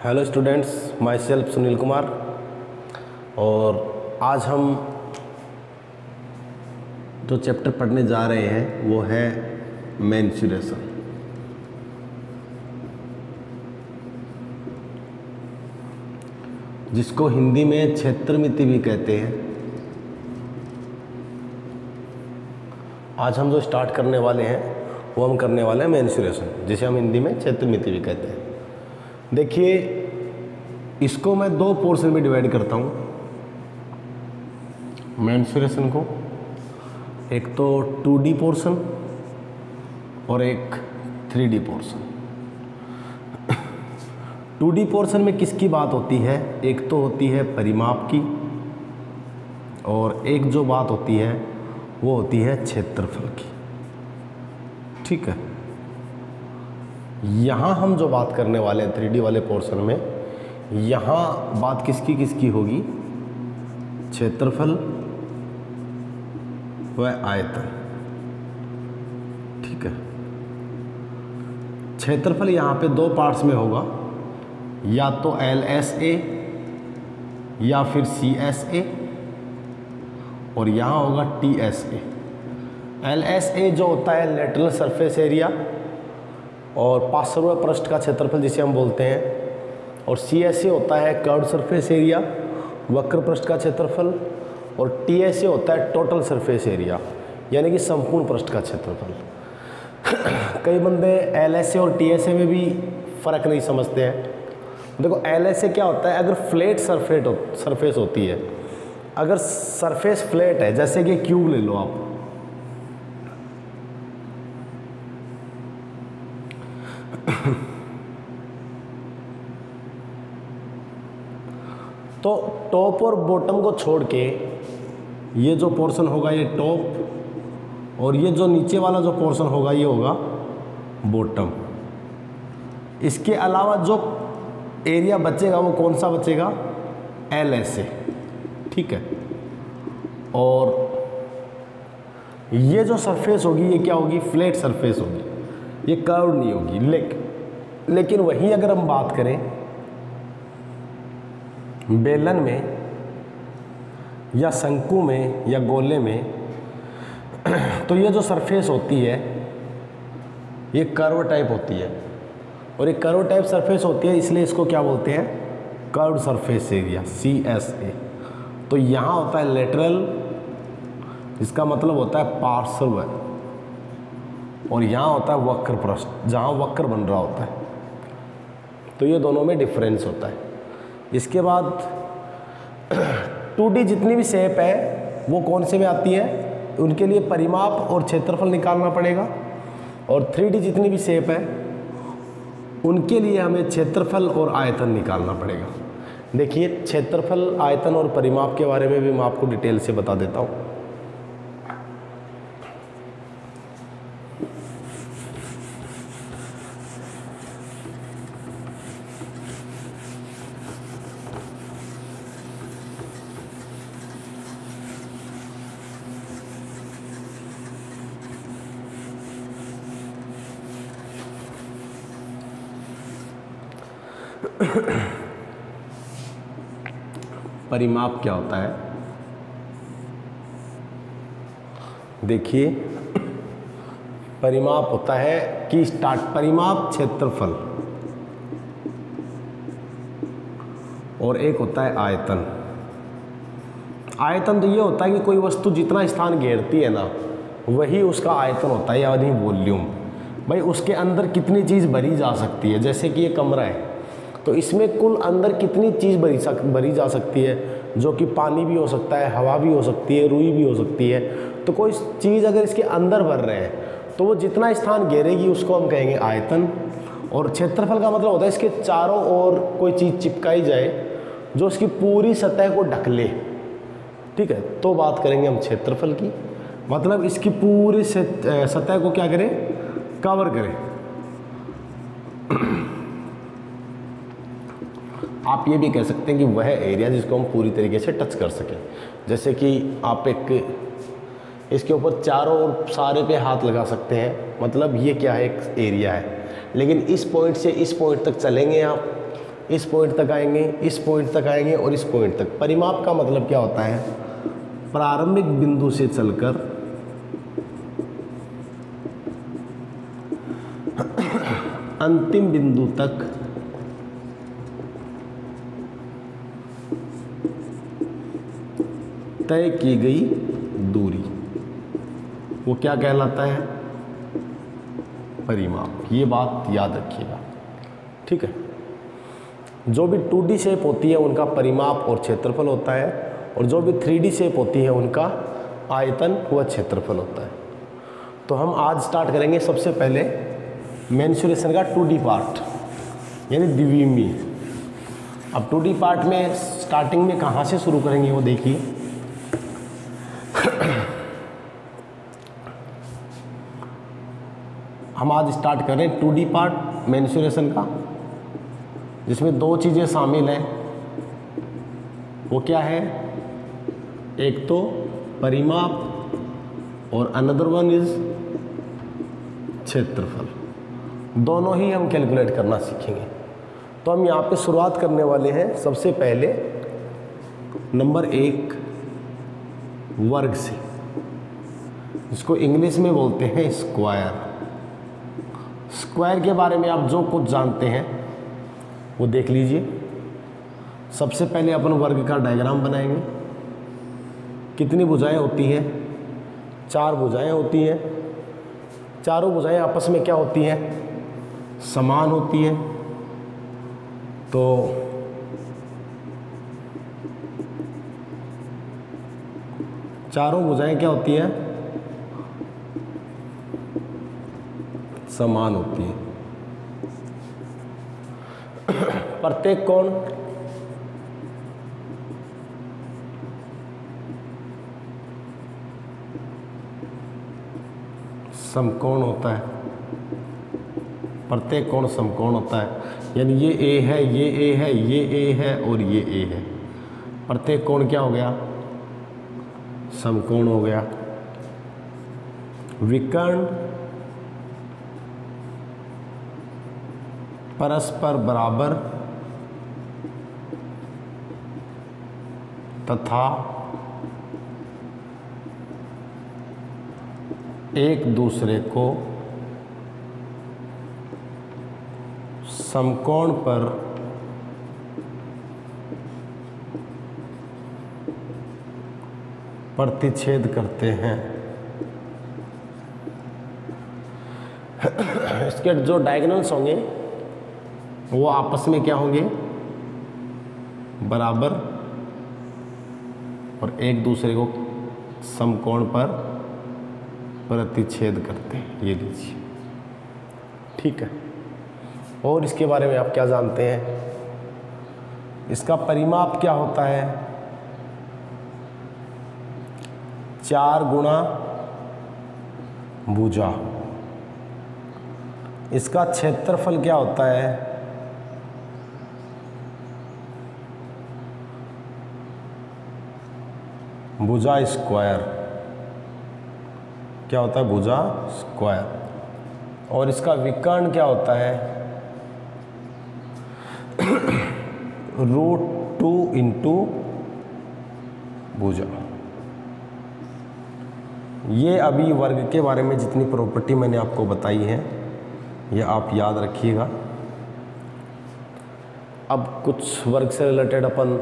Hello students, my self Sunil Kumar. और आज हम जो चैप्टर पढ़ने जा रहे हैं वो है मेंस्ट्रुएशन। जिसको हिंदी में क्षेत्रमिति भी कहते हैं। आज हम जो स्टार्ट करने वाले हैं वो हम करने वाले हैं मेंस्ट्रुएशन, जिसे हम हिंदी में क्षेत्रमिति भी कहते हैं। देखिए, इसको मैं दो पोर्शन में डिवाइड करता हूँ मेंस्ट्रुएशन को। एक तो 2D पोर्शन और एक 3D पोर्शन। 2D पोर्शन में किसकी बात होती है? एक तो होती है परिमाप की, और एक जो बात होती है वो होती है क्षेत्रफल की। ठीक है, यहाँ हम जो बात करने वाले हैं 3D वाले पोर्शन में, यहाँ बात किसकी किसकी होगी? क्षेत्रफल व आयतन। ठीक है, क्षेत्रफल यहाँ पे दो पार्ट्स में होगा, या तो LSA या फिर CSA, और यहाँ होगा TSA। LSA जो होता है लेटरल सरफेस एरिया और पार्श्व पृष्ठ का क्षेत्रफल जिसे हम बोलते हैं, और CSA होता है कर्व्ड सरफेस एरिया, वक्र पृष्ठ का क्षेत्रफल, और TSA होता है टोटल सरफेस एरिया, यानी कि संपूर्ण पृष्ठ का क्षेत्रफल। कई बंदे LSA और TSA में भी फ़र्क नहीं समझते हैं। देखो, LSA क्या होता है? अगर फ्लैट सरफेस होती है, अगर सरफेस फ्लैट है, जैसे कि क्यूब ले लो आप, तो टॉप और बॉटम को छोड़ के ये जो पोर्शन होगा ये टॉप, और ये जो नीचे वाला जो पोर्शन होगा ये होगा बॉटम। इसके अलावा जो एरिया बचेगा वो कौन सा बचेगा? LSA। ठीक है, और ये जो सरफेस होगी ये क्या होगी? फ्लैट सरफेस होगी, ये कर्व नहीं होगी। लेकिन वहीं अगर हम बात करें बेलन में या शंकु में या गोले में, तो ये जो सरफेस होती है ये कर्व टाइप होती है, और ये कर्व टाइप सरफेस होती है, इसलिए इसको क्या बोलते हैं? Curved surface area, CSA। तो यहाँ होता है लेटरल, जिसका मतलब होता है पार्श्व, और यहाँ होता है वक्र पृष्ठ, जहाँ वक्र बन रहा होता है। तो ये दोनों में डिफरेंस होता है। इसके बाद 2D जितनी भी शेप है वो कौन से में आती है? उनके लिए परिमाप और क्षेत्रफल निकालना पड़ेगा। और 3D जितनी भी शेप है उनके लिए हमें क्षेत्रफल और आयतन निकालना पड़ेगा। देखिए, क्षेत्रफल, आयतन और परिमाप के बारे में भी मैं आपको डिटेल से बता देता हूँ। परिमाप क्या होता है? देखिए, परिमाप होता है कि परिमाप क्षेत्रफल, और एक होता है आयतन। आयतन तो ये होता है कि कोई वस्तु जितना स्थान घेरती है ना, वही उसका आयतन होता है, यानी वॉल्यूम। भाई, उसके अंदर कितनी चीज़ भरी जा सकती है। जैसे कि ये कमरा है, तो इसमें कुल अंदर कितनी चीज़ भरी जा सकती है, जो कि पानी भी हो सकता है, हवा भी हो सकती है, रुई भी हो सकती है। तो कोई चीज़ अगर इसके अंदर भर रहे हैं तो वो जितना स्थान घेरेगी उसको हम कहेंगे आयतन। और क्षेत्रफल का मतलब होता है इसके चारों ओर कोई चीज़ चिपकाई जाए जो इसकी पूरी सतह को ढक ले। ठीक है, तो बात करेंगे हम क्षेत्रफल की, मतलब इसकी पूरी सतह को क्या करें? कवर करें। आप ये भी कह सकते हैं कि वह एरिया जिसको हम पूरी तरीके से टच कर सकें। जैसे कि आप इसके ऊपर चारों ओर सारे पे हाथ लगा सकते हैं, मतलब ये क्या है? एक एरिया है। लेकिन इस पॉइंट से इस पॉइंट तक चलेंगे आप इस पॉइंट तक आएंगे, इस पॉइंट तक आएंगे और इस पॉइंट तक। परिमाप का मतलब क्या होता है? प्रारंभिक बिंदु से चलकर अंतिम बिंदु तक तय की गई दूरी, वो क्या कहलाता है? परिमाप। ये बात याद रखिएगा, ठीक है। जो भी 2D शेप होती है उनका परिमाप और क्षेत्रफल होता है, और जो भी 3D शेप होती है उनका आयतन व क्षेत्रफल होता है। तो हम आज स्टार्ट करेंगे सबसे पहले मेंसुरेशन का 2D पार्ट, यानी द्विमीय। अब 2D पार्ट में स्टार्टिंग में कहाँ से शुरू करेंगे वो देखिए। हम आज स्टार्ट कर रहे हैं 2D पार्ट मेंसुरेशन का, जिसमें दो चीज़ें शामिल हैं। वो क्या है? एक तो परिमाप और अनदर वन इज क्षेत्रफल। दोनों ही हम कैलकुलेट करना सीखेंगे। तो हम यहाँ पे शुरुआत करने वाले हैं सबसे पहले नंबर 1 वर्ग से, जिसको इंग्लिश में बोलते हैं स्क्वायर। स्क्वायर के बारे में आप जो कुछ जानते हैं वो देख लीजिए। सबसे पहले अपन वर्ग का डायग्राम बनाएंगे। कितनी भुजाएं होती हैं? 4 भुजाएं होती हैं। चारों भुजाएं आपस में क्या होती हैं? समान होती हैं। तो चारों भुजाएं क्या होती हैं? समान होती है। प्रत्येक कोण समकोण होता है। प्रत्येक कोण समकोण होता है, यानी ये ए है, ये ए है, ये ए है और ये ए है। प्रत्येक कोण क्या हो गया? समकोण हो गया। विकर्ण परस्पर बराबर तथा एक दूसरे को समकोण पर प्रतिच्छेद करते हैं। इसके जो डायगोनल्स होंगे वो आपस में क्या होंगे? बराबर, और एक दूसरे को समकोण पर प्रतिच्छेद करते हैं। ये लीजिए, ठीक है। और इसके बारे में आप क्या जानते हैं? इसका परिमाप क्या होता है? 4 गुणा भुजा। इसका क्षेत्रफल क्या होता है? भुजा स्क्वायर। क्या होता है? भुजा स्क्वायर। और इसका विकर्ण क्या होता है? √2 इंटू भुजा। ये अभी वर्ग के बारे में जितनी प्रॉपर्टी मैंने आपको बताई है ये आप याद रखिएगा। अब कुछ वर्ग से रिलेटेड अपन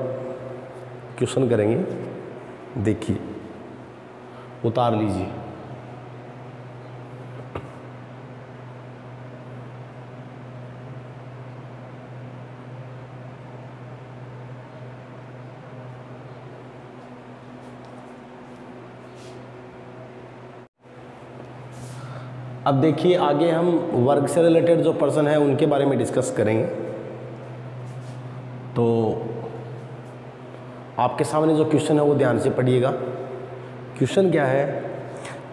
क्वेश्चन करेंगे। देखिए, उतार लीजिए। अब देखिए, आगे हम वर्ग से रिलेटेड जो पर्सन है उनके बारे में डिस्कस करेंगे। तो आपके सामने जो क्वेश्चन है वो ध्यान से पढ़िएगा। क्वेश्चन क्या है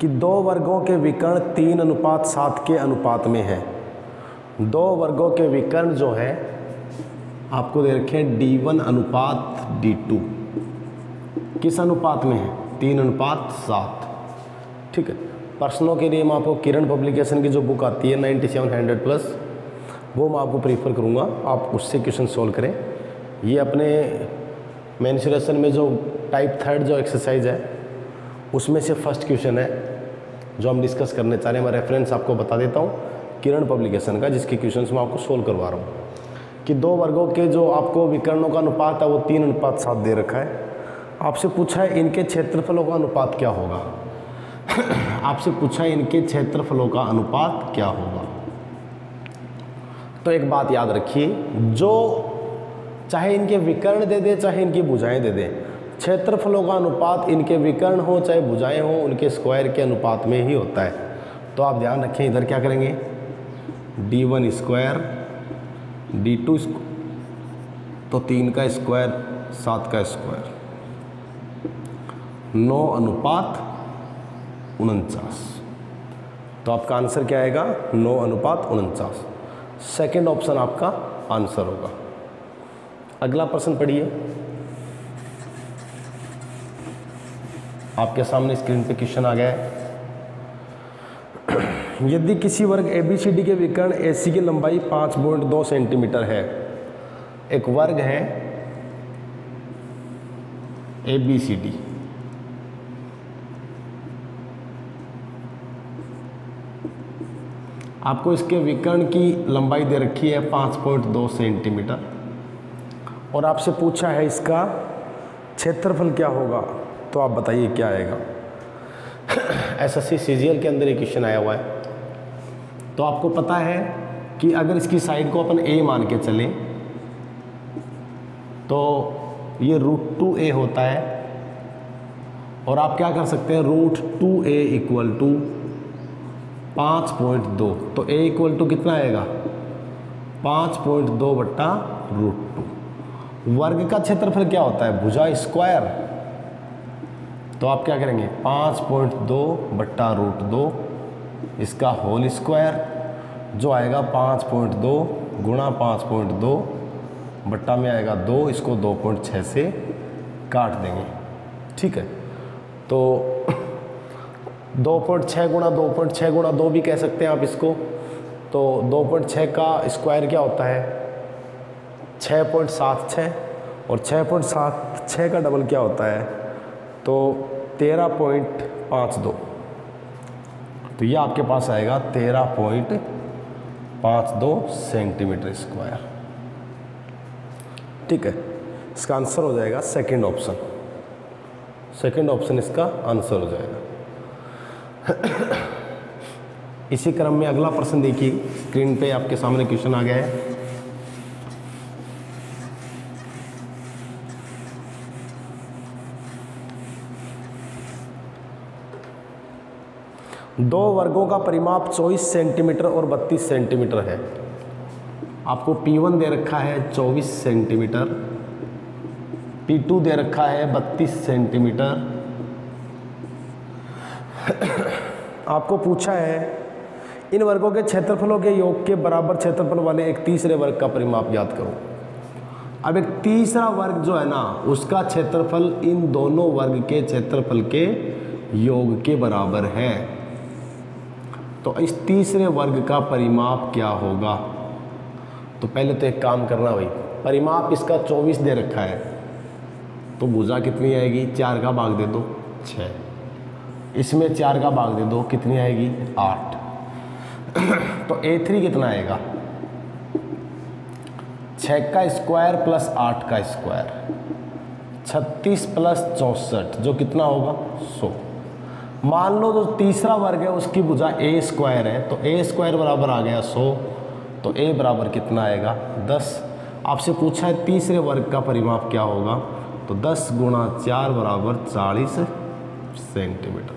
कि 2 वर्गों के विकर्ण 3:7 के अनुपात में है। 2 वर्गों के विकर्ण जो है आपको दे रखे D1 अनुपात D2। किस अनुपात में है? 3:7। ठीक है। प्रश्नों के लिए मैं आपको किरण पब्लिकेशन की जो बुक आती है 9700+ वो मैं आपको प्रीफर करूँगा आप उससे क्वेश्चन सोल्व करें। ये अपने मेंस्ट्रुएशन में जो टाइप 3 जो एक्सरसाइज है उसमें से फर्स्ट क्वेश्चन है जो हम डिस्कस करने चाह रहे हैं। मैं रेफरेंस आपको बता देता हूँ किरण पब्लिकेशन का, जिसके क्वेश्चन मैं आपको सोल्व करवा रहा हूँ कि दो वर्गों के जो आपको विकर्णों का अनुपात है वो 3:7 दे रखा है। आपसे पूछा है इनके क्षेत्रफलों का अनुपात क्या होगा। आपसे पूछा है इनके क्षेत्रफलों का अनुपात क्या होगा। तो एक बात याद रखिए, जो चाहे इनके विकर्ण दे दे चाहे इनकी भुजाएं दे दे, क्षेत्रफलों का अनुपात इनके विकर्ण हो चाहे भुजाएं हो उनके स्क्वायर के अनुपात में ही होता है। तो आप ध्यान रखें, इधर क्या करेंगे d1 स्क्वायर d2 तो 3 का स्क्वायर 7 का स्क्वायर 9:49। तो आपका आंसर क्या आएगा 9:49। सेकंड ऑप्शन आपका आंसर होगा। अगला प्रश्न पढ़िए, आपके सामने स्क्रीन पे क्वेश्चन आ गया है। यदि किसी वर्ग ABCD के विकर्ण AC की लंबाई 5.2 सेंटीमीटर है, एक वर्ग है ABCD, आपको इसके विकर्ण की लंबाई दे रखी है 5.2 सेंटीमीटर और आपसे पूछा है इसका क्षेत्रफल क्या होगा। तो आप बताइए क्या आएगा। SSC CGL के अंदर एक क्वेश्चन आया हुआ है। तो आपको पता है कि अगर इसकी साइड को अपन A मान के चलें तो ये √2a होता है और आप क्या कर सकते हैं √2a इक्वल टू 5.2। तो a इक्वल टू कितना आएगा 5.2 बट्टा √2। वर्ग का क्षेत्रफल क्या होता है भुजा स्क्वायर। तो आप क्या करेंगे 5.2 बट्टा √2 इसका होल स्क्वायर जो आएगा 5.2 गुणा 5.2 बट्टा में आएगा 2, इसको 2.6 से काट देंगे। ठीक है, तो 2.6 गुणा 2.6 गुणा 2 भी कह सकते हैं आप इसको। तो 2.6 का स्क्वायर क्या होता है 6.76 और 6.76 का डबल क्या होता है तो 13.52। तो ये आपके पास आएगा 13.52 सेंटीमीटर स्क्वायर। ठीक है, इसका आंसर हो जाएगा सेकंड ऑप्शन। सेकंड ऑप्शन इसका आंसर हो जाएगा। इसी क्रम में अगला प्रश्न देखिए, स्क्रीन पे आपके सामने क्वेश्चन आ गया है। दो वर्गों का परिमाप 24 सेंटीमीटर और 32 सेंटीमीटर है। आपको P1 दे रखा है 24 सेंटीमीटर, P2 दे रखा है 32 सेंटीमीटर। आपको पूछा है इन वर्गों के क्षेत्रफलों के योग के बराबर क्षेत्रफल वाले एक तीसरे वर्ग का परिमाप ज्ञात करो। अब एक तीसरा वर्ग जो है ना उसका क्षेत्रफल इन दोनों वर्ग के क्षेत्रफल के योग के बराबर है। तो इस तीसरे वर्ग का परिमाप क्या होगा। तो पहले तो एक काम करना भाई, परिमाप इसका 24 दे रखा है तो भुजा कितनी आएगी 4 का भाग दे दो 6, इसमें 4 का भाग दे दो कितनी आएगी 8। तो A3 कितना आएगा 6 का स्क्वायर प्लस 8 का स्क्वायर 36 प्लस 64 जो कितना होगा 100। मान लो जो तीसरा वर्ग है उसकी भुजा A स्क्वायर है तो A स्क्वायर बराबर आ गया 100। तो A बराबर कितना आएगा 10। आपसे पूछा है तीसरे वर्ग का परिमाप क्या होगा तो 10 गुणा 4 बराबर 40 सेंटीमीटर।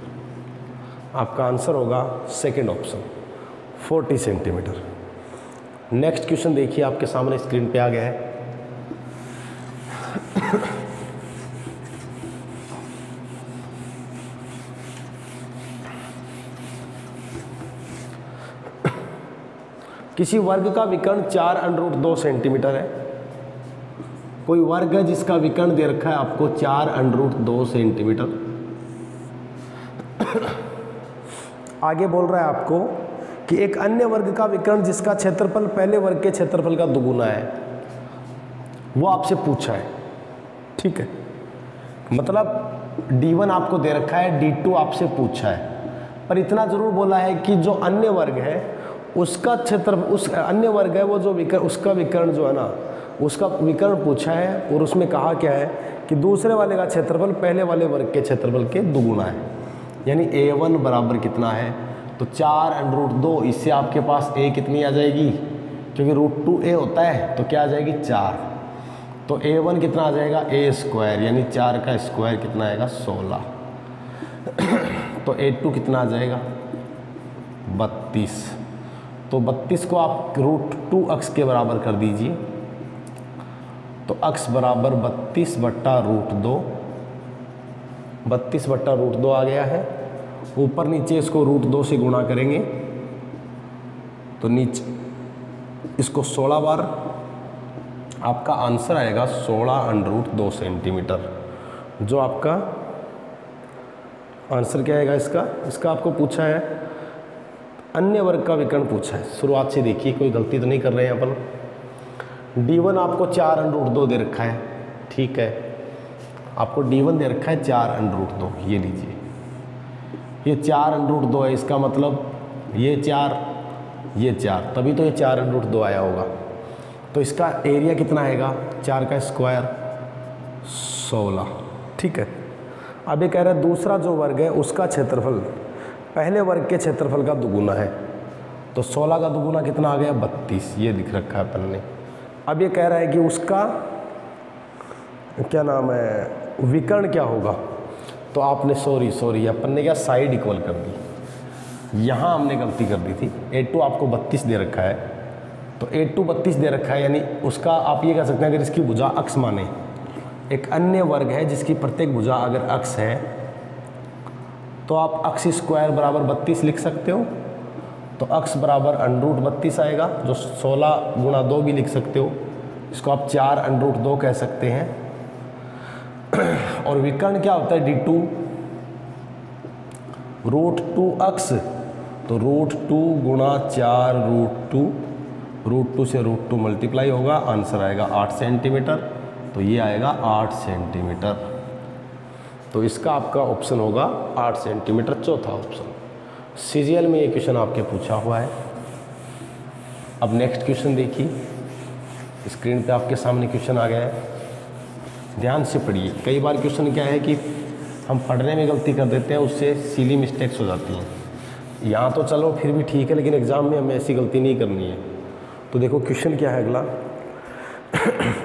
आपका आंसर होगा second option 40 centimetre. Next question देखिए, आपके सामने स्क्रीन पे आ गया है। किसी वर्ग का विकर्ण 4√2 सेंटीमीटर है। कोई वर्ग है जिसका विकर्ण दे रखा है आपको 4√2 सेंटीमीटर। आगे बोल रहा है आपको कि एक अन्य वर्ग का विकर्ण जिसका क्षेत्रफल पहले वर्ग के क्षेत्रफल का दुगुना है, वो आपसे पूछा है। ठीक है, मतलब D1 आपको दे रखा है, D2 आपसे पूछा है, पर इतना जरूर बोला है कि जो अन्य वर्ग है उसका क्षेत्र, उस अन्य वर्ग है वो जो विकर्ण, उसका विकर्ण जो है ना, उसका विकर्ण पूछा है, और उसमें कहा क्या है कि दूसरे वाले का क्षेत्रफल पहले वाले वर्ग के क्षेत्रफल के दुगुना है। यानी A1 बराबर कितना है, तो 4√2, इससे आपके पास A कितनी आ जाएगी, क्योंकि √2A होता है तो क्या आ जाएगी 4, तो A1 कितना आ जाएगा A², यानी 4 का स्क्वायर कितना आएगा 16, तो A2 कितना आ जाएगा 32, तो 32 को आप √2 अक्स के बराबर कर दीजिए, तो अक्स बराबर 32/√2, 32/√2 आ गया है। ऊपर नीचे इसको √2 से गुणा करेंगे तो नीचे इसको 16 बार, आपका आंसर आएगा 16√2 सेंटीमीटर। जो आपका आंसर क्या आएगा इसका आपको पूछा है, अन्य वर्ग का विकर्ण पूछा है। शुरुआत से देखिए, कोई गलती तो नहीं कर रहे हैं अपन। D1 आपको 4√2 दे रखा है, ठीक है, आपको D1 दे रखा है 4√2, ये लीजिए, ये 4√2 है, इसका मतलब ये 4, तभी तो ये 4√2 आया होगा। तो इसका एरिया कितना आएगा, 4 का स्क्वायर 16, ठीक है। अब ये कह रहा है दूसरा जो वर्ग है उसका क्षेत्रफल पहले वर्ग के क्षेत्रफल का दुगुना है, तो 16 का दुगुना कितना आ गया 32, ये दिख रखा है अपन ने। अब ये कह रहा है कि उसका क्या नाम है, विकर्ण क्या होगा, तो आपने सॉरी अपन ने क्या साइड इक्वल कर दी, यहाँ हमने गलती कर दी थी। A2 आपको 32 दे रखा है, तो A2 32 दे रखा है, यानी उसका आप ये कह सकते हैं अगर इसकी भुजा अक्ष माने, एक अन्य वर्ग है जिसकी प्रत्येक भुजा अगर अक्ष है तो आप अक्ष स्क्वायर बराबर 32 लिख सकते हो, तो अक्ष बराबर √32 आएगा, जो 16×2 भी लिख सकते हो, इसको आप 4√2 कह सकते हैं। और विकर्ण क्या होता है D2, √2 अक्ष, तो √2 × 4√2, √2 से √2 मल्टीप्लाई होगा, आंसर आएगा 8 सेंटीमीटर, तो ये आएगा 8 सेंटीमीटर। तो इसका आपका ऑप्शन होगा 8 सेंटीमीटर, चौथा ऑप्शन। CGL में ये क्वेश्चन आपके पूछा हुआ है। अब नेक्स्ट क्वेश्चन देखिए, स्क्रीन पे आपके सामने क्वेश्चन आ गया है, ध्यान से पढ़िए। कई बार क्वेश्चन क्या है कि हम पढ़ने में गलती कर देते हैं, उससे सिली मिस्टेक्स हो जाती हैं। यहाँ तो चलो फिर भी ठीक है, लेकिन एग्ज़ाम में हमें ऐसी गलती नहीं करनी है। तो देखो क्वेश्चन क्या है अगला।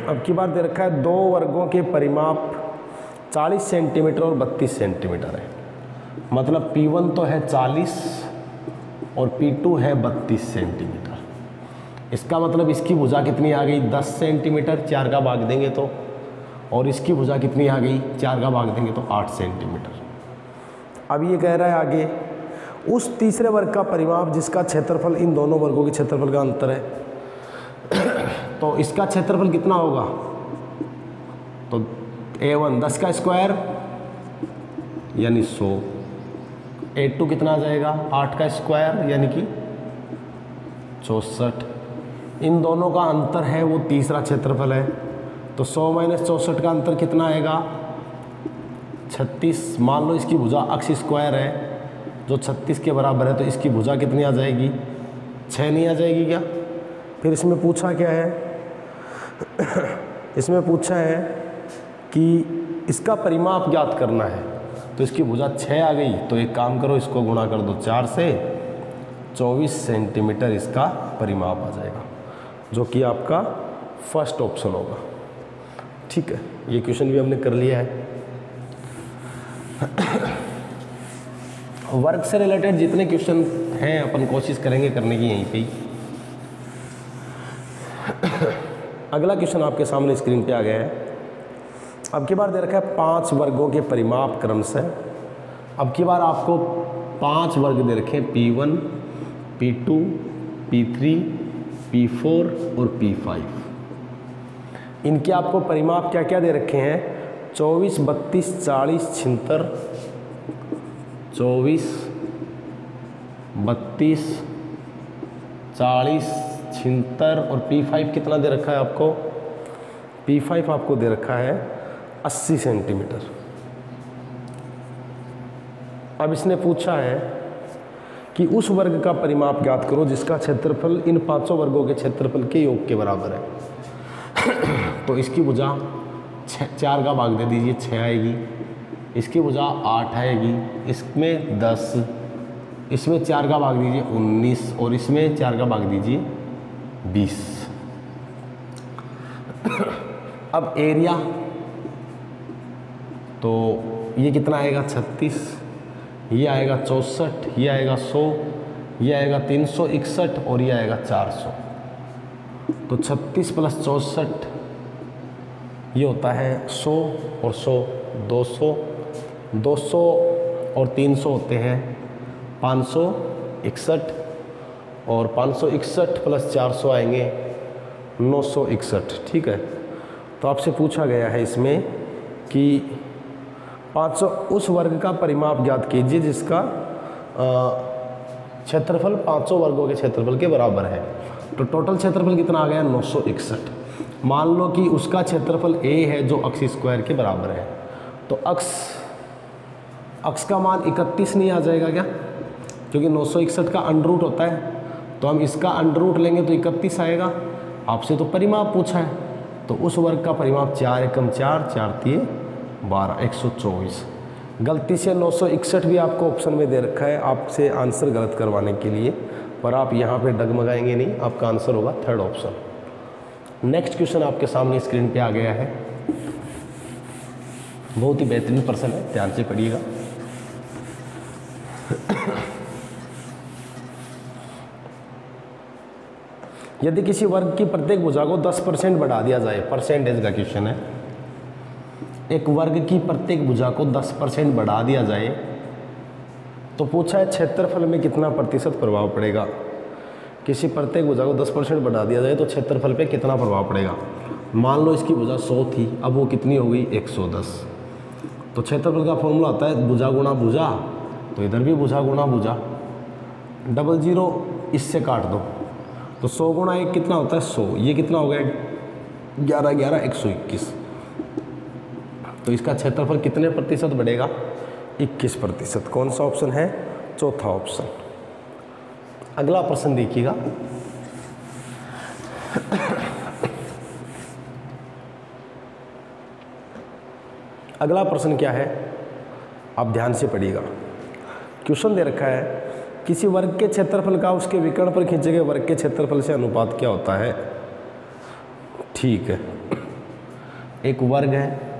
अब की बार दे रखा है दो वर्गों के परिमाप 40 सेंटीमीटर और 32 सेंटीमीटर है, मतलब P1 तो है 40 और P2 है 32 सेंटीमीटर। इसका मतलब इसकी भुजा कितनी आ गई 10 सेंटीमीटर, 4 का भाग देंगे तो, और इसकी भुजा कितनी आ गई 4 का भाग देंगे तो 8 सेंटीमीटर। अब ये कह रहा है आगे, उस तीसरे वर्ग का परिमाप जिसका क्षेत्रफल इन दोनों वर्गों के क्षेत्रफल का अंतर है, तो इसका क्षेत्रफल कितना होगा, तो A1 10 का स्क्वायर यानी 100, A2 कितना आ जाएगा 8 का स्क्वायर यानी कि 64। इन दोनों का अंतर है वो तीसरा क्षेत्रफल है, तो 100 - 64 का अंतर कितना आएगा 36। मान लो इसकी भुजा अक्ष स्क्वायर है जो 36 के बराबर है, तो इसकी भुजा कितनी आ जाएगी 6 नहीं आ जाएगी क्या। फिर इसमें पूछा क्या है इसमें पूछा है कि इसका परिमाप ज्ञात करना है, तो इसकी भुजा 6 आ गई, तो एक काम करो इसको गुणा कर दो 4 से, 24 सेंटीमीटर इसका परिमाप आ जाएगा, जो कि आपका फर्स्ट ऑप्शन होगा। ठीक है, ये क्वेश्चन भी हमने कर लिया है। वर्ग से रिलेटेड जितने क्वेश्चन हैं अपन कोशिश करेंगे करने की यहीं पे ही। अगला क्वेश्चन आपके सामने स्क्रीन पे आ गया है। अब की बार दे रखा है 5 वर्गों के परिमाप क्रम से। अब की बार आपको 5 वर्ग दे रखे हैं, P1, P2, P3, P4 और P5। इनके आपको परिमाप क्या क्या दे रखे हैं 24, 32, 40, 76, 24, 32, 40, 76 और P5 कितना दे रखा है आपको? P5 आपको दे रखा है 80 सेंटीमीटर। अब इसने पूछा है कि उस वर्ग का परिमाप ज्ञात करो जिसका क्षेत्रफल इन पांचों वर्गों के क्षेत्रफल के योग के बराबर है। तो इसकी भुजा 4 का भाग दे दीजिए, 6 आएगी। इसकी भुजा 8 आएगी, इसमें 10, इसमें 4 का भाग दीजिए 19 और इसमें 4 का भाग दीजिए 20। अब एरिया तो ये कितना आएगा? 36, ये आएगा 64, ये आएगा 100, ये आएगा 361 और ये आएगा 400। तो 36 प्लस 64 ये होता है 100 और 100 200, 200 और 300 होते हैं 561 और 561 प्लस 400 आएंगे 961। ठीक है, तो आपसे पूछा गया है इसमें कि 500 उस वर्ग का परिमाप ज्ञात कीजिए जिसका क्षेत्रफल 500 वर्गों के क्षेत्रफल के बराबर है। तो टोटल क्षेत्रफल कितना आ गया? 961। मान लो कि उसका क्षेत्रफल A है जो अक्ष स्क्वायर के बराबर है। तो अक्ष का मान 31 नहीं आ जाएगा क्या? क्योंकि 961 का अंडर रूट होता है, तो हम इसका अंडर रूट लेंगे तो 31 आएगा। आपसे तो परिमाप पूछा है, तो उस वर्ग का परिमाप 4 एकम 4, 4 तिये 12, 124। गलती से 961 भी आपको ऑप्शन में दे रखा है आपसे आंसर गलत करवाने के लिए, पर आप यहाँ पे डगमगाएंगे नहीं, आपका आंसर होगा 3rd ऑप्शन। नेक्स्ट क्वेश्चन आपके सामने स्क्रीन पे आ गया है, बहुत ही बेहतरीन प्रश्न है, ध्यान से पढ़िएगा। यदि किसी वर्ग की प्रत्येक भुजा को 10% बढ़ा दिया जाए, परसेंटेज का क्वेश्चन है, एक वर्ग की प्रत्येक भुजा को 10% बढ़ा दिया जाए तो पूछा है क्षेत्रफल में कितना प्रतिशत प्रभाव पड़ेगा। किसी प्रत्येक भुजा को 10% बढ़ा दिया जाए तो क्षेत्रफल पे कितना प्रभाव पड़ेगा। मान लो इसकी भुजा 100 थी, अब वो कितनी हो गई? 110। तो क्षेत्रफल का फॉर्मूला होता है भुजा गुणा भुजा, तो इधर भी भुजा गुणा भुजा, 00 इससे काट दो, तो 100 गुणा 1 कितना होता है? 100। ये कितना हो गया? 11 11 121। तो इसका क्षेत्रफल कितने प्रतिशत बढ़ेगा? 21%। कौन सा ऑप्शन है? चौथा ऑप्शन। अगला प्रश्न देखिएगा। अगला प्रश्न क्या है, आप ध्यान से पढ़िएगा। क्वेश्चन दे रखा है किसी वर्ग के क्षेत्रफल का उसके विकर्ण पर खींचे गए वर्ग के क्षेत्रफल से अनुपात क्या होता है। ठीक है, एक वर्ग है,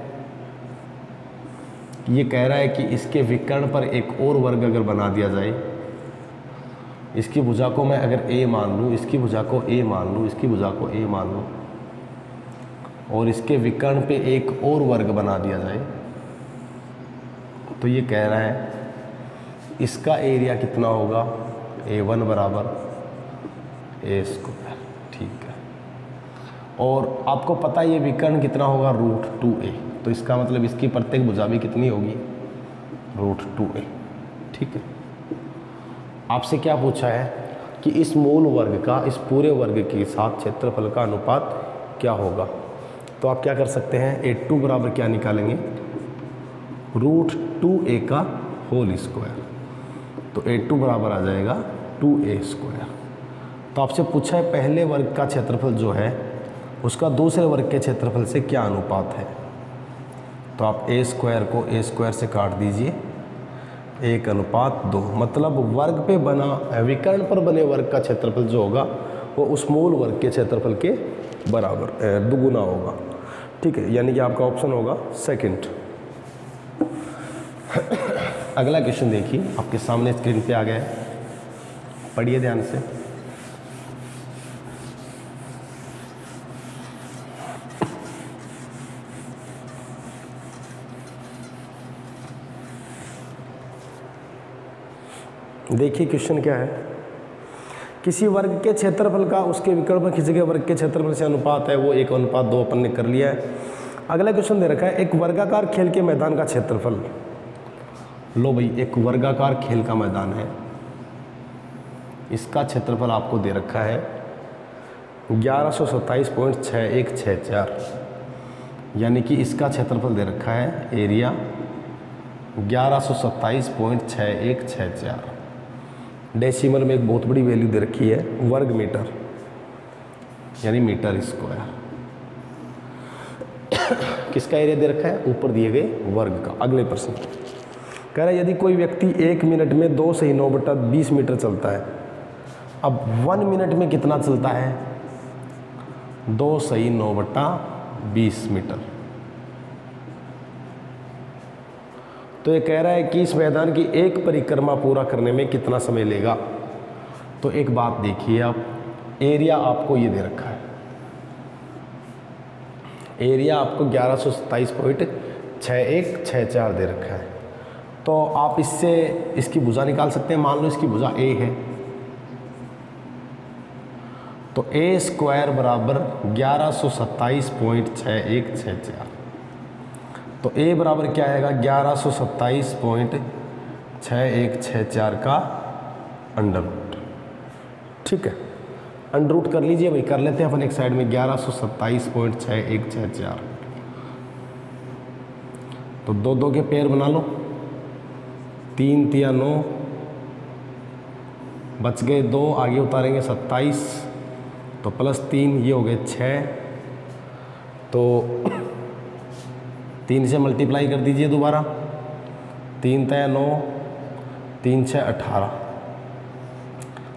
ये कह रहा है कि इसके विकर्ण पर एक और वर्ग अगर बना दिया जाए, इसकी भुजा को मैं अगर A मान लूँ, इसकी भुजा को A मान लूँ, इसकी भुजा को A मान लूँ, और इसके विकर्ण पे एक और वर्ग बना दिया जाए, तो ये कह रहा है इसका एरिया कितना होगा? A1 बराबर A²। ठीक है, और आपको पता है ये विकर्ण कितना होगा? √2a। तो इसका मतलब इसकी प्रत्येक भुजा भी कितनी होगी? √2a। ठीक है, आपसे क्या पूछा है कि इस मूल वर्ग का इस पूरे वर्ग के साथ क्षेत्रफल का अनुपात क्या होगा। तो आप क्या कर सकते हैं? A2 बराबर क्या निकालेंगे? √2a का होल स्क्वायर। तो A2 बराबर आ जाएगा 2a²। तो आपसे पूछा है पहले वर्ग का क्षेत्रफल जो है उसका दूसरे वर्ग के क्षेत्रफल से क्या अनुपात है। तो आप A² को A² से काट दीजिए, 1:2। मतलब वर्ग पे बना विकर्ण पर बने वर्ग का क्षेत्रफल जो होगा वो उस मूल वर्ग के क्षेत्रफल के बराबर दुगुना होगा। ठीक है, यानी कि आपका ऑप्शन होगा 2nd। अगला क्वेश्चन देखिए, आपके सामने स्क्रीन पे आ गया है, पढ़िए ध्यान से। देखिए क्वेश्चन क्या है, किसी वर्ग के क्षेत्रफल का उसके विकर्ण पर खींचे गए वर्ग के क्षेत्रफल से अनुपात है, वो 1:2 अपन ने कर लिया है। अगला क्वेश्चन दे रखा है एक वर्गाकार खेल के मैदान का क्षेत्रफल। लो भाई, एक वर्गाकार खेल का मैदान है, इसका क्षेत्रफल आपको दे रखा है 1127.6164, यानी कि इसका क्षेत्रफल दे रखा है एरिया 1127.6164। डेसिमल में एक बहुत बड़ी वैल्यू दे रखी है वर्ग मीटर, यानी मीटर स्क्वायर। किसका एरिया दे रखा है? ऊपर दिए गए वर्ग का। अगले प्रश्न कह रहा है यदि कोई व्यक्ति 1 मिनट में 2 सही 9/20 मीटर चलता है, अब 1 मिनट में कितना चलता है? 2 सही 9/20 मीटर। तो ये कह रहा है कि इस मैदान की एक परिक्रमा पूरा करने में कितना समय लेगा। तो एक बात देखिए आप, एरिया आपको ये दे रखा है, एरिया आपको 1127.6164 दे रखा है। तो आप इससे इसकी भुजा निकाल सकते हैं। मान लो इसकी भुजा ए है, तो ए स्क्वायर बराबर 1127.6164। तो ए बराबर क्या आएगा? 1127.6164 का अंडर रूट। ठीक है, अंडर रूट कर लीजिए भाई, कर लेते हैं अपन एक साइड में 1127.6164। तो 2 के पेयर बना लो, 3 तिया 9, बच गए 2, आगे उतारेंगे 27, तो +3 ये हो गए 6, तो 3 से मल्टीप्लाई कर दीजिए दोबारा, 3 तिया 9, 3 6 18,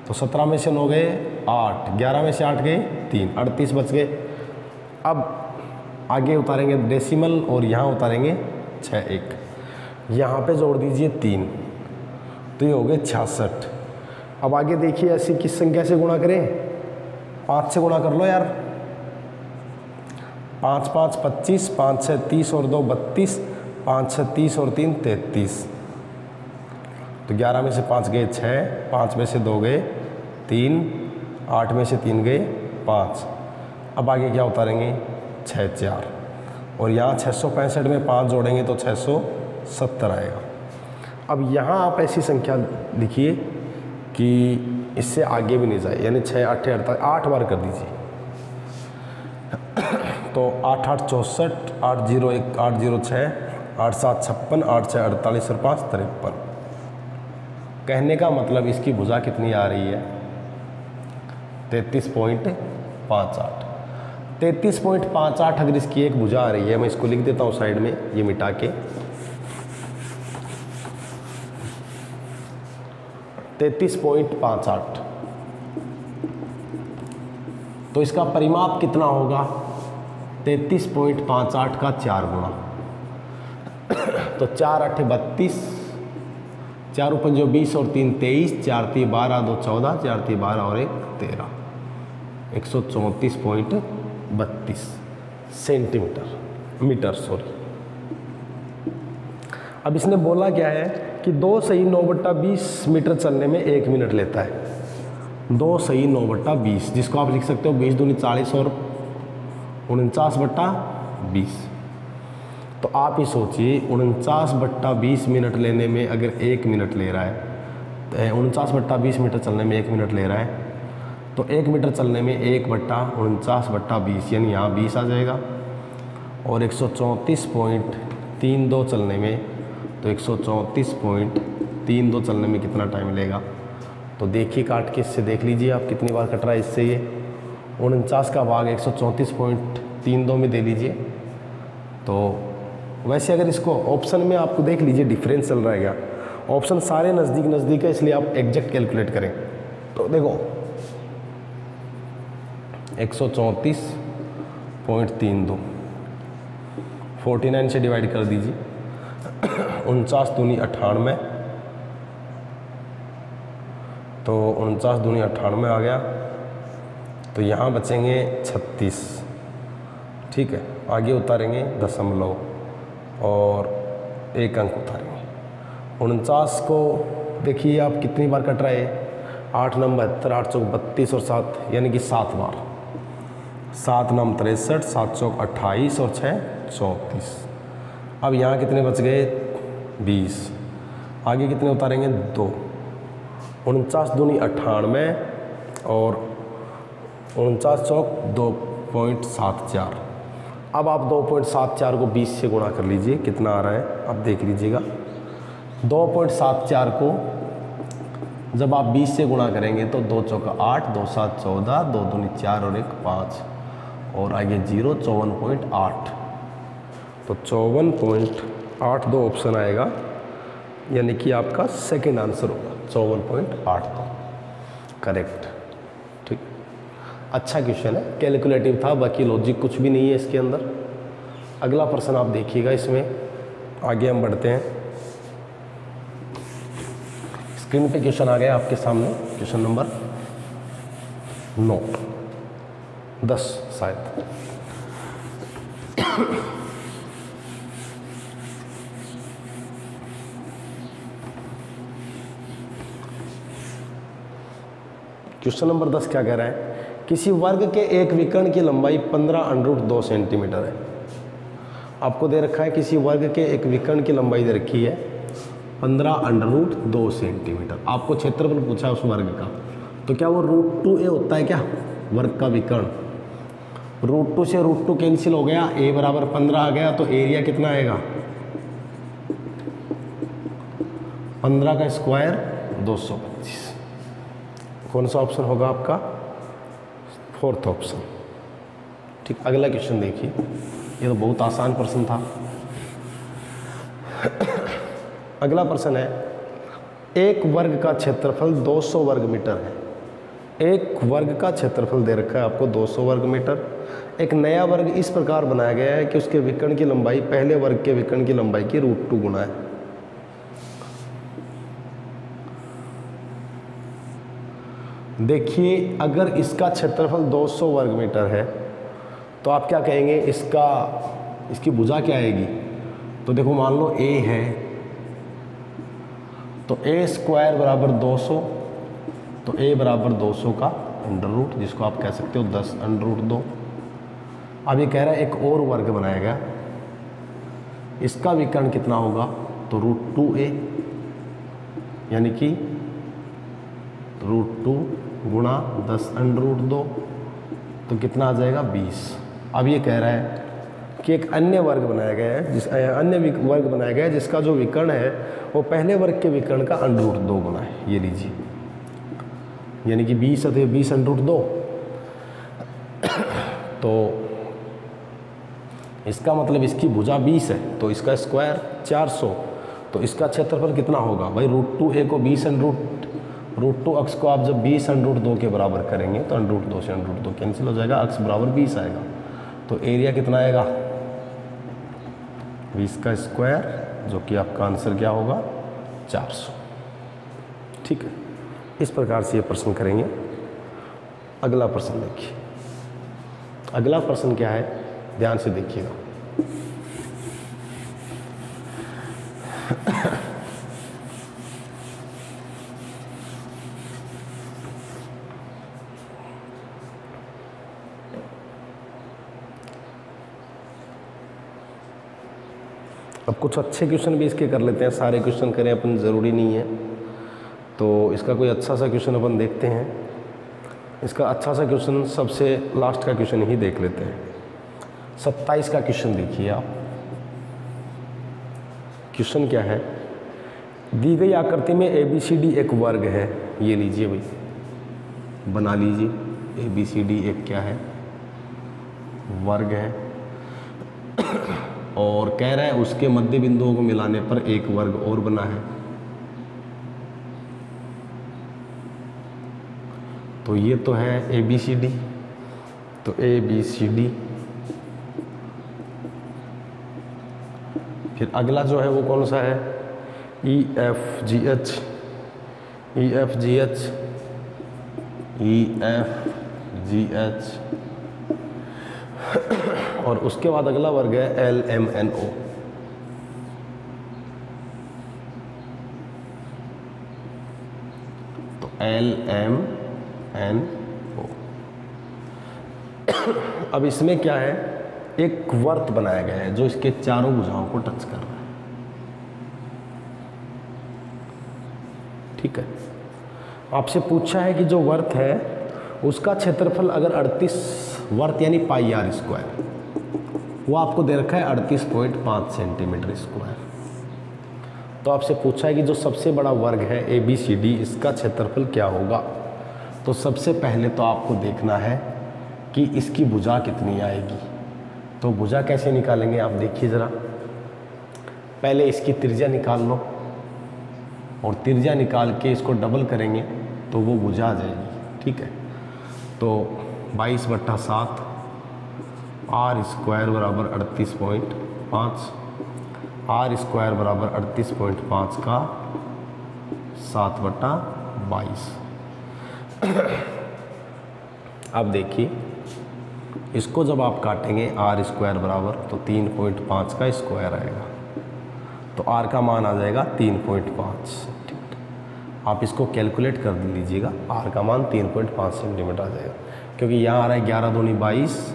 तो 17 में से 9 गए 8, 11 में से 8 गए 3, 38 बच गए। अब आगे उतारेंगे डेसिमल और यहाँ उतारेंगे 6 1, यहाँ पे जोड़ दीजिए 3, तो ये हो गए 66। अब आगे देखिए ऐसी किस संख्या से गुणा करें? 5 से गुणा कर लो यार, 5 5 25, 5 6 30 और 2 32, 5 6 30 और 3 33, तो 11 में से 5 गए 6, 5 में से 2 गए 3, 8 में से 3 गए 5। अब आगे क्या उतारेंगे? 6 4, और यहाँ 665 में 5 जोड़ेंगे तो 670 आएगा। अब यहाँ आप ऐसी संख्या लिखिए कि इससे आगे भी नहीं जाए, यानी 6 8 48, 8 बार कर दीजिए, तो 8 8 64, 8 0 1 8 0 6, 8 7 56, 8 6 48 और 5 53। कहने का मतलब इसकी भुजा कितनी आ रही है? 33.58। 33.58 अगर इसकी एक भुजा आ रही है, मैं इसको लिख देता हूँ साइड में, ये मिटा के 33.58, तो इसका परिमाप कितना होगा? 33.58 का 4 गुना, तो 4 8 32, 4 5 20 और 3 23, 4 3 12 2 14, 4 3 12 और 1 13, 134.32 सेंटीमीटर मीटर सॉरी। अब इसने बोला क्या है कि 2 सही 9/20 मीटर चलने में 1 मिनट लेता है। 2 सही 9/20, जिसको आप लिख सकते हो 20 दूनी 40 और 49/20। तो आप ही सोचिए 49/20 मिनट लेने में अगर 1 मिनट ले रहा है, तो 49/20 मीटर चलने में 1 मिनट ले रहा है, तो 1 मीटर चलने में 1/49/20, यानी यहाँ 20 आ जाएगा। और 134.32 चलने में, तो 134.32 चलने में कितना टाइम लेगा? तो देखिए काट के इससे देख लीजिए आप कितनी बार कट रहा है इससे। ये 49 का भाग 134.32 में दे लीजिए। तो वैसे अगर इसको ऑप्शन में आपको देख लीजिए डिफरेंस चल रहा है क्या, ऑप्शन सारे नज़दीक नज़दीक है, इसलिए आप एग्जैक्ट कैलकुलेट करें। तो देखो 134.32 49 से डिवाइड कर दीजिए, 49 दूनी 98, तो 49 दूनी 98 आ गया, तो यहाँ बचेंगे 36। ठीक है, आगे उतारेंगे दशमलव और 1 अंक उतारेंगे। 49 को देखिए आप कितनी बार कट रहा है, 8 9 72, 8 चौक 32 और 7 यानी कि 7 बार। 7 9 63, 7 चौक 28 और 6 34। अब यहाँ कितने बच गए? 20। आगे कितने उतारेंगे? 2। 49 दूनी 98 और 49 चौक 2.74। अब आप 2.74 को 20 से गुणा कर लीजिए, कितना आ रहा है आप देख लीजिएगा। 2.74 को जब आप 20 से गुणा करेंगे तो 2 चौका 8, 2 7 14, 2 दूनी 4 और 1 5 और आगे 0, 54.8। तो 54.8 दो ऑप्शन आएगा, यानी कि आपका सेकंड आंसर होगा 54.8 करेक्ट। ठीक, अच्छा क्वेश्चन है, कैलकुलेटिव था, बाकी लॉजिक कुछ भी नहीं है इसके अंदर। अगला प्रश्न आप देखिएगा, इसमें आगे हम बढ़ते हैं। स्क्रीन पे क्वेश्चन आ गया आपके सामने, क्वेश्चन नंबर 9, 10 शायद। क्वेश्चन नंबर 10 क्या कह रहा है, किसी वर्ग के एक विकर्ण की लंबाई 15√2 सेंटीमीटर है। आपको दे रखा है किसी वर्ग के एक विकर्ण की लंबाई दे रखी है 15√2 सेंटीमीटर। आपको क्षेत्रफल पूछा है उस वर्ग का, तो क्या वो √2a होता है क्या वर्ग का विकर्ण? √2 से √2 कैंसिल हो गया, a बराबर 15 आ गया, तो एरिया कितना आएगा 15 का स्क्वायर 225। कौन सा ऑप्शन होगा आपका? Fourth option. ठीक, अगला क्वेश्चन देखिए, ये तो बहुत आसान प्रश्न था। अगला प्रश्न है, एक वर्ग का क्षेत्रफल 200 वर्ग मीटर है। एक वर्ग का क्षेत्रफल दे रखा है आपको 200 वर्ग मीटर। एक नया वर्ग इस प्रकार बनाया गया है कि उसके विकर्ण की लंबाई पहले वर्ग के विकर्ण की लंबाई की √2 गुना है। देखिए, अगर इसका क्षेत्रफल 200 वर्ग मीटर है तो आप क्या कहेंगे, इसकी भुजा क्या आएगी? तो देखो, मान लो a है, तो a स्क्वायर बराबर 200, तो a बराबर 200 का अंडर रूट, जिसको आप कह सकते हो 10√2। अब ये कह रहा है एक और वर्ग बनाया गया, इसका विकर्ण कितना होगा? तो √2a, यानी कि √2 गुणा 10√2, तो कितना आ जाएगा 20। अब ये कह रहा है कि एक अन्य वर्ग बनाया गया है, अन्य वर्ग बनाया गया है जिसका जो विकर्ण है वो पहले वर्ग के विकर्ण का √2 गुना है। ये लीजिए, यानी कि 20 अतः 20√2, तो इसका मतलब इसकी भुजा 20 है, तो इसका स्क्वायर 400, तो इसका क्षेत्रफल कितना होगा भाई? √2a को 20√2 अक्ष को आप जब 20√2 के बराबर करेंगे तो √2 से √2 कैंसिल हो जाएगा, अक्ष बराबर 20 आएगा, तो एरिया कितना आएगा 20 का स्क्वायर, जो कि आपका आंसर क्या होगा 400। ठीक है, इस प्रकार से ये प्रश्न करेंगे। अगला प्रश्न देखिए, अगला प्रश्न क्या है, ध्यान से देखिएगा। अब कुछ अच्छे क्वेश्चन भी इसके कर लेते हैं, सारे क्वेश्चन करें अपन ज़रूरी नहीं है, तो इसका कोई अच्छा सा क्वेश्चन अपन देखते हैं। इसका अच्छा सा क्वेश्चन सबसे लास्ट का क्वेश्चन ही देख लेते हैं। 27 का क्वेश्चन देखिए आप। क्वेश्चन क्या है, दी गई आकृति में ABCD एक वर्ग है। ये लीजिए भाई, बना लीजिए, ABCD एक क्या है वर्ग है, और कह रहा है उसके मध्य बिंदुओं को मिलाने पर एक वर्ग और बना है। तो ये तो है ABCD, तो ABCD, फिर अगला जो है वो कौन सा है, EFGH, EFGH, EFGH, और उसके बाद अगला वर्ग है LMNO। तो LMNO। अब इसमें क्या है, एक वर्त बनाया गया है जो इसके चारों भुजाओं को टच कर रहा है। ठीक है, आपसे पूछा है कि जो वर्त है उसका क्षेत्रफल अगर 38 वर्त यानी पाई आर स्क्वायर, वो आपको दे रखा है 38.5 सेंटीमीटर स्क्वायर। तो आपसे पूछा है कि जो सबसे बड़ा वर्ग है ABCD, इसका क्षेत्रफल क्या होगा। तो सबसे पहले तो आपको देखना है कि इसकी भुजा कितनी आएगी। तो भुजा कैसे निकालेंगे आप देखिए ज़रा। पहले इसकी त्रिज्या निकाल लो और त्रिज्या निकाल के इसको डबल करेंगे तो वो भुजा आ जाएगी, ठीक है। तो 22/7 आर स्क्वायर बराबर 38.5, आर स्क्वायर बराबर 38.5 का 7/22। अब देखिए इसको जब आप काटेंगे आर स्क्वायर बराबर तो 3.5 का स्क्वायर आएगा, तो आर का मान आ जाएगा 3.5। ठीक, आप इसको कैलकुलेट कर लीजिएगा, आर का मान 3.5 सेंटीमीटर आ जाएगा, क्योंकि यहाँ आ रहा है 11 दूनी 22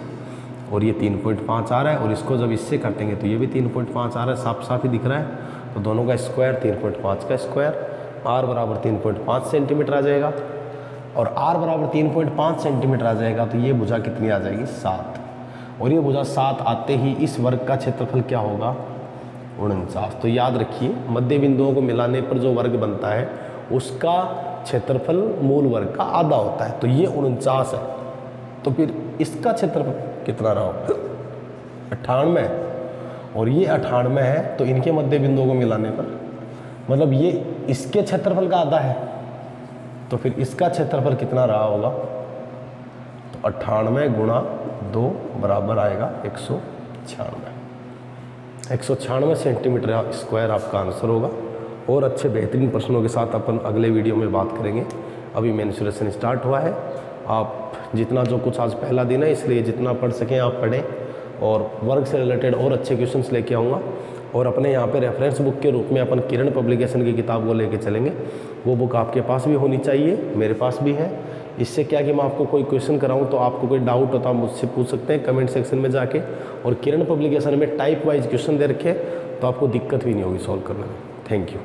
और ये 3.5 आ रहा है, और इसको जब इससे काटेंगे तो ये भी 3.5 आ रहा है, साफ साफ ही दिख रहा है। तो दोनों का स्क्वायर 3.5 का स्क्वायर, आर बराबर 3.5 सेंटीमीटर आ जाएगा, और आर बराबर 3.5 सेंटीमीटर आ जाएगा। तो ये भुजा कितनी आ जाएगी 7, और ये भुजा 7 आते ही इस वर्ग का क्षेत्रफल क्या होगा 49। तो याद रखिए मध्य बिंदुओं को मिलाने पर जो वर्ग बनता है उसका क्षेत्रफल मूल वर्ग का आधा होता है, तो ये 49 है। तो फिर इसका क्षेत्रफल कितना रहा होगा 98, और ये 98 है, तो इनके मध्य बिंदुओं को मिलाने पर मतलब ये इसके क्षेत्रफल का आधा है, तो फिर इसका क्षेत्रफल कितना रहा होगा। तो 98 गुणा 2 बराबर आएगा 196। 196 सेंटीमीटर स्क्वायर आपका आंसर होगा। और अच्छे बेहतरीन प्रश्नों के साथ अपन अगले वीडियो में बात करेंगे। अभी मेंसुरेशन स्टार्ट हुआ है, आप जितना जो कुछ आज पहला दिन है इसलिए जितना पढ़ सकें आप पढ़ें, और वर्ग से रिलेटेड और अच्छे क्वेश्चंस लेके आऊँगा। और अपने यहाँ पे रेफरेंस बुक के रूप में अपन किरण पब्लिकेशन की किताब को लेके चलेंगे। वो बुक आपके पास भी होनी चाहिए, मेरे पास भी है। इससे क्या कि मैं आपको कोई क्वेश्चन कराऊं तो आपको कोई डाउट होता मुझसे पूछ सकते हैं कमेंट सेक्शन में जाके। और किरण पब्लिकेशन में टाइप वाइज क्वेश्चन दे रखे तो आपको दिक्कत भी नहीं होगी सॉल्व करने में। Thank you.